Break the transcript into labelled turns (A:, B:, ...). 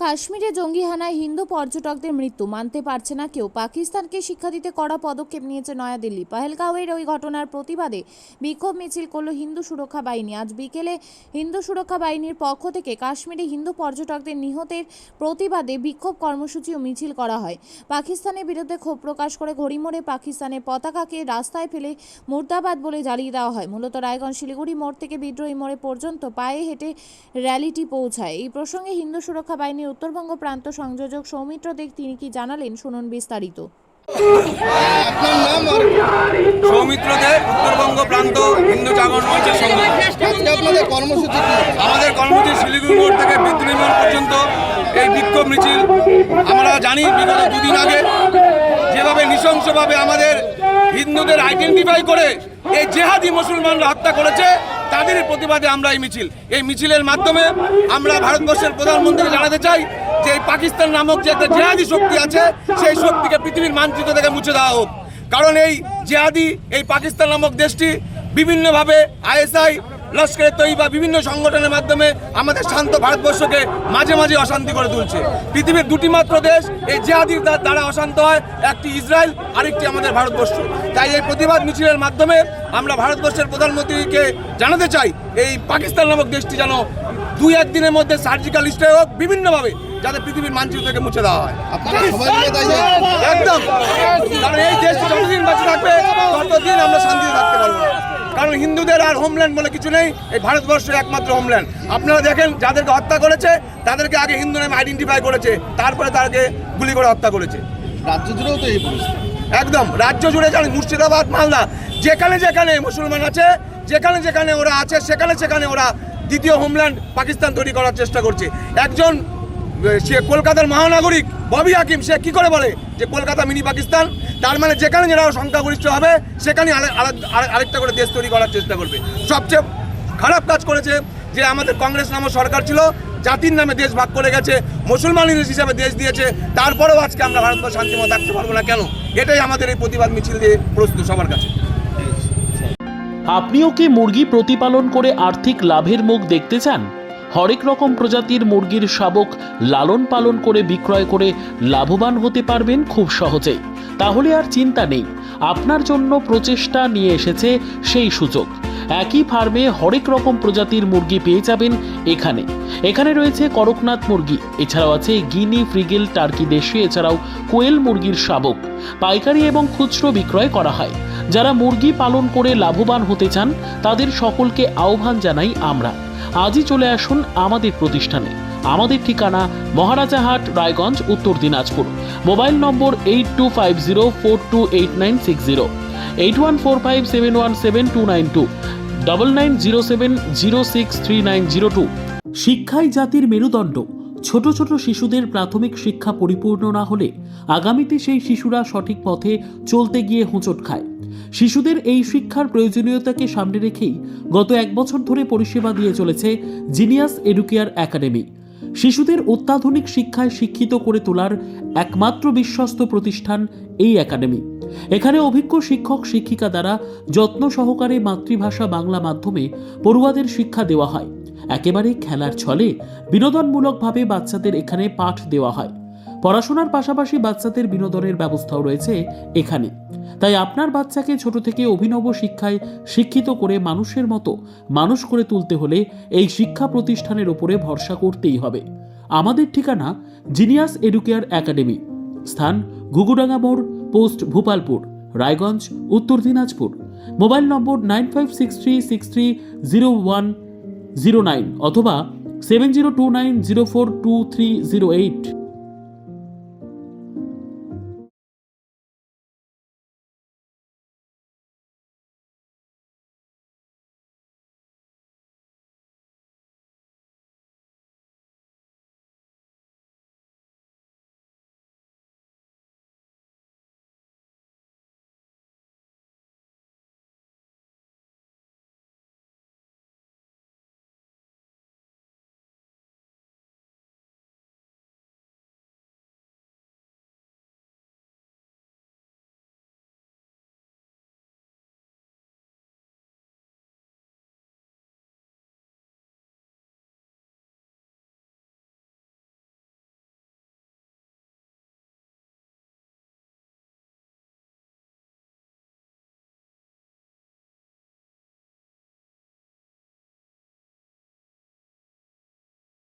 A: কাশ্মীরে জঙ্গি হানায় হিন্দু পর্যটকদের মৃত্যু মানতে পারছে না কেউ। পাকিস্তানকে শিক্ষা দিতে কড়া পদক্ষেপ নিয়েছে নয়াদিল্লি। পহেলগাঁওয়ের ওই ঘটনার প্রতিবাদে বিক্ষোভ মিছিল করল হিন্দু সুরক্ষা বাহিনী। আজ বিকেলে হিন্দু সুরক্ষা বাহিনীর পক্ষ থেকে কাশ্মীরে হিন্দু পর্যটকদের নিহতের প্রতিবাদে বিক্ষোভ কর্মসূচি ও মিছিল করা হয়। পাকিস্তানের বিরুদ্ধে ক্ষোভ প্রকাশ করে ঘড়িমোড়ে পাকিস্তানের পতাকাকে রাস্তায় ফেলে মুর্দাবাদ বলে জ্বালিয়ে দেওয়া হয়। মূলত রায়গঞ্জ শিলিগুড়ি মোড় থেকে বিদ্রোহী মোড়ে পর্যন্ত পায়ে হেঁটে র্যালিটি পৌঁছায়। এই প্রসঙ্গে হিন্দু সুরক্ষা বাহিনীর উত্তরবঙ্গ প্রান্ত সংযোজক সৌমিত্র দেব তিনি কি জানালেন শুনুন বিস্তারিত।
B: সৌমিত্র দেব, উত্তরবঙ্গ প্রান্ত হিন্দু জাগরণ মঞ্চের সঙ্গে আমাদের কর্মসূচি শিলিগুড়ি মোড় থেকে বিদ্রোহী মোড় পর্যন্ত এই বিক্ষোভ মিছিল। আমরা জানি বিগত দুদিন আগে যেভাবে নৃশংসভাবে আমাদের হিন্দুদের আইডেন্টিফাই করে এই জেহাদি মুসলমানরা হত্যা করেছে, তাদের প্রতিবাদে আমরা এই মিছিলের মাধ্যমে আমরা ভারতবর্ষের প্রধানমন্ত্রীকে জানাতে চাই যে এই পাকিস্তান নামক যে একটা জেহাদি শক্তি আছে, সেই শক্তিকে পৃথিবীর মানচিত্র থেকে মুছে দেওয়া হোক। কারণ এই জেহাদি, এই পাকিস্তান নামক দেশটি বিভিন্নভাবে আইএসআই, লস্করে তৈবা বিভিন্ন সংগঠনের মাধ্যমে আমাদের শান্ত ভারতবর্ষকে মাঝে মাঝে অশান্তি করে তুলছে। পৃথিবীর দুটি মাত্র দেশ এই জেহাদির দ্বারা অশান্ত হয়, একটি ইসরায়েল, আরেকটি আমাদের ভারতবর্ষ। তাই এই প্রতিবাদ মিছিলের মাধ্যমে আমরা ভারতবর্ষের প্রধানমন্ত্রীকে জানাতে চাই এই পাকিস্তান নামক দেশটি যেন 2-1 দিনের মধ্যে সার্জিক্যাল স্ট্রাইক হোক বিভিন্নভাবে, যাতে পৃথিবীর মানচিত্র থেকে মুছে দেওয়া হয়। একদম, কারণ এই দেশ যতদিন বেঁচে থাকবে ততদিন আমরা শান্তিতে থাকতে পারবো। কারণ হিন্দুদের আর হোমল্যান্ড বলে কিছু নেই, এই ভারতবর্ষ একমাত্র হোমল্যান্ড। আপনারা দেখেন যাদেরকে হত্যা করেছে তাদেরকে আগে হিন্দু নামে আইডেন্টিফাই করেছে, তারপরে তাদেরকে গুলি করে হত্যা করেছে।
C: রাজ্য জুড়েও তো এই পরিস্থিতি,
B: একদম রাজ্য জুড়ে জানি, মুর্শিদাবাদ, মালদা, যেখানে যেখানে মুসলমান আছে, যেখানে যেখানে ওরা আছে, সেখানে সেখানে ওরা দ্বিতীয় হোমল্যান্ড পাকিস্তান তৈরি করার চেষ্টা করছে। একজন সে কলকাতার মহানাগরিক ববি হাকিম, সে কি করে বলে যে কলকাতা মিনি পাকিস্তান? তার মানে যেখানে যারা সংখ্যাগরিষ্ঠ হবে সেখানে আরেকটা করে দেশ তৈরি করার চেষ্টা করবে। সবচেয়ে খারাপ কাজ করেছে যে আমাদের কংগ্রেস নামক সরকার ছিল, জাতির নামে দেশ ভাগ করে গেছে, মুসলমান হিসাবে দেশ দিয়েছে, তারপরেও আজকে আমরা ভারতবর্ষ শান্তিময় থাকতে পারবো না কেন? এটাই আমাদের এই প্রতিবাদ মিছিল দিয়ে প্রশ্ন সবার কাছে।
D: আপনিও কি মুরগি প্রতিপালন করে আর্থিক লাভের মুখ দেখতে চান? হরেক রকম প্রজাতির মুরগির শাবক লালন পালন করে বিক্রয় করে লাভবান হতে পারবেন খুব সহজেই। তাহলে আর চিন্তা নেই, আপনার জন্য প্রচেষ্টা নিয়ে এসেছে সেই সুযোগ। একই ফার্মে হরেক রকম প্রজাতির মুরগি পেয়ে যাবেন এখানে রয়েছে করকনাথ মুরগি, এছাড়াও আছে গিনি, ফ্রিগেল, টার্কি দেশি, এছাড়াও কোয়েল মুরগির শাবক পাইকারি এবং খুচরো বিক্রয় করা হয়। যারা মুরগি পালন করে লাভবান হতে চান তাদের সকলকে আহ্বান জানাই আমরা। আজই চলে আসুন আমাদের প্রতিষ্ঠানে। আমাদের ঠিকানা মহারাজাহাট, রায়গঞ্জ, উত্তর দিনাজপুর। মোবাইল নম্বর 8250428960, 8145717292, 9907063902। শিক্ষাই জাতির মেরুদণ্ড। ছোট ছোট শিশুদের প্রাথমিক শিক্ষা পরিপূর্ণ না হলে আগামীতে সেই শিশুরা সঠিক পথে চলতে গিয়ে হোঁচট খায়। শিশুদের এই শিক্ষার প্রয়োজনীয়তাকে সামনে রেখেই গত 1 বছর ধরে পরিষেবা দিয়ে চলেছে জিনিয়াস এডুকেয়ার একাডেমি। শিশুদের অত্যাধুনিক শিক্ষায় শিক্ষিত করে তোলার একমাত্র বিশ্বস্ত প্রতিষ্ঠান এই একাডেমি। এখানে অভিজ্ঞ শিক্ষক শিক্ষিকা দ্বারা যত্ন সহকারে মাতৃভাষা বাংলা মাধ্যমে পড়ুয়াদের শিক্ষা দেওয়া হয়। একেবারে খেলার ছলে বিনোদনমূলকভাবে বাচ্চাদের এখানে পাঠ দেওয়া হয়। পড়াশোনার পাশাপাশি বাচ্চাদের বিনোদনের ব্যবস্থাও রয়েছে এখানে। তাই আপনার বাচ্চাকে ছোট থেকে অভিনব শিক্ষায় শিক্ষিত করে মানুষের মতো মানুষ করে তুলতে হলে এই শিক্ষা প্রতিষ্ঠানের উপরে ভরসা করতেই হবে। আমাদের ঠিকানা জিনিয়াস এডুকেয়ার একাডেমি, স্থান ঘুঘুডাঙ্গা মোড়, পোস্ট ভূপালপুর, রায়গঞ্জ, উত্তর দিনাজপুর। মোবাইল নম্বর 9563630109 অথবা 7029042308।